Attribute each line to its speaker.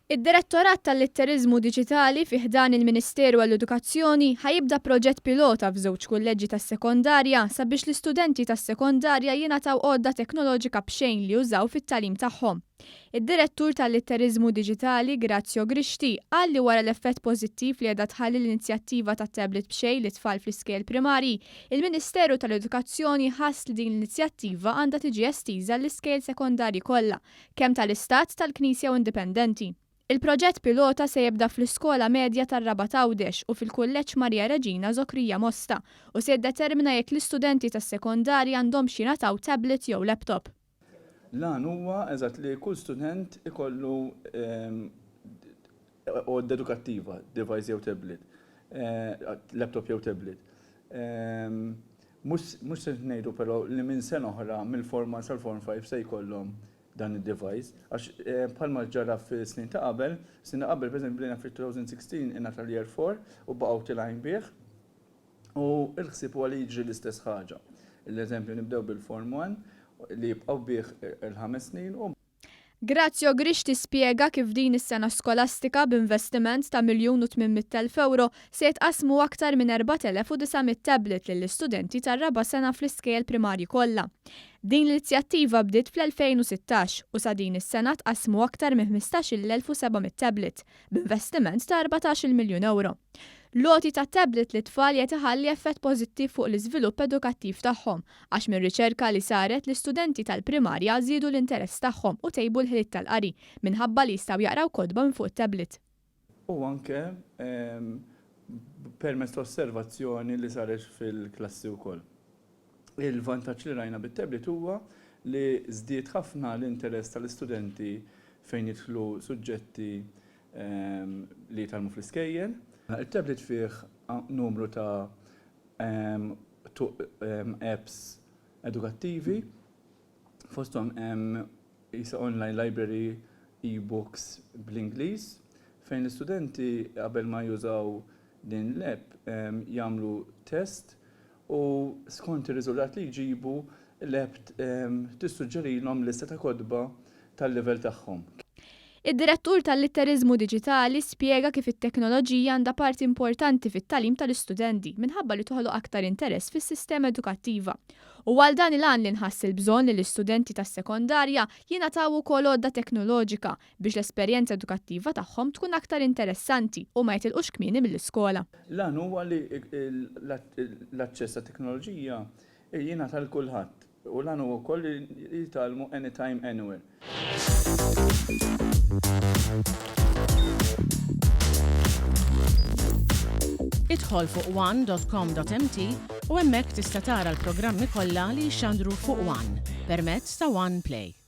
Speaker 1: Id-Direttorat tal-Litterizmu Diġitali fi ħdan il-Ministeru għall-Edukazzjoni ħajibda proġett pilota f'żewġ kulleġġi tas-sekondarja sabiex l-istudenti tas-sekondarja jingħataw għodda teknoloġika b'xejn li jużaw fit-tagħlim tagħhom. Id-Direttur tal-Litterizmu Diġitali Grazio Grixti qal li wara l-effett pożittiv li qiegħda tħalli l-inizjattiva tat-tablet b'xejn li tfal fl-iskejl primarji, il-Ministeru tal-Edukazzjoni ħass li din l-inizjattiva għandha tiġi estiża l-iskejl sekondarji kollha, kemm tal-Istat tal-Knisja u Indipendenti. Il-proġett pilota se jibda fl-Iskola Medja tar-Raba Tawdex u fil-Kulleġġ Marja Reġina Zokrija Mosta u se jiddetermina jekk l-istudenti tas-sekondarja għandhom jingħataw tablet jew laptop.
Speaker 2: Lan huwa eżatt li kull student ikollu għodda edukattiva, device jew tablet, laptop jew tablet. Mhux se ngħidu però li minn sena oħra mill-form 1 sal-form 5 se jkollhom dan il-device, għax bħalma ġara fis-snin ta' qabel, pereżempju bdejna fil-2016 ingħata l-Year 4 u baqgħu tilgħin bih u l-ħsieb huwa li jiġri l-istess ħaġa. L-eżempju nibdew bil-Form 1 li jibqgħu bih il-5 snin u
Speaker 1: Grazio Grixti spjega kif din is-sena skolastika b'investiment ta' €1,800,000 se jitqasmu aktar minn 4,900 tablet lill-istudenti tar-raba' sena fl-iskejjel primarji kollha. Din l-inizjattiva bdiet fl-2016 u sa din is-sena tqasmu aktar minn 15,700 tablet b'investiment ta' €14 miljun. Loti ta' tablet li tfal qed iħalli effett pożittiv fuq l-iżvilupp edukattiv tagħhom għax minn riċerka li saret l-istudenti tal-primarja żiedu l-interess tagħhom u tejbu l-ħiliet tal-qari minħabba li jistgħu jaqraw kotba minn fuq it-tablet.
Speaker 2: U anke permezz ta' osservazzjoni li saret fil-klassi wkoll. Il-vantaġġ li rajna bit-tablet huwa li żdied ħafna l-interess tal-istudenti fejn jidħlu suġġetti li jitgħallmu fl-iskejjel. Il-tablet fih numru ta' apps edukattivi, fosthom isa online library, e-books bl-Ingliż, fejn l-istudenti qabel ma jużaw din l-app jagħmlu test u skont ir-riżultat li jġibu l-app tissuġġerilhom lista ta' kotba tal-livell tagħhom.
Speaker 1: Id-Direttur tal-Litterizmu Diġitali spjega kif it-teknoloġija għandha parti importanti fit-tagħlim tal-istudenti minħabba li toħloq aktar interess fis-sistema edukattiva. U għal dan il-għan li nħass il-bżonn li l-istudenti tas-sekondarja jingħataw ukoll għodda teknoloġika biex l-esperjenza edukattiva tagħhom tkun aktar interessanti u ma jitilqux kmieni mill-iskola.
Speaker 2: Lan huwa li l-aċċess tat-teknoloġija jingħata l kulħadd u lan huwa wkoll li jitgħallmu anytime anywhere.
Speaker 3: Idħol fuq one.com.mt u hemmhekk tista' tara l-programmi kollha li jxandru fuq One permezz ta' One Play.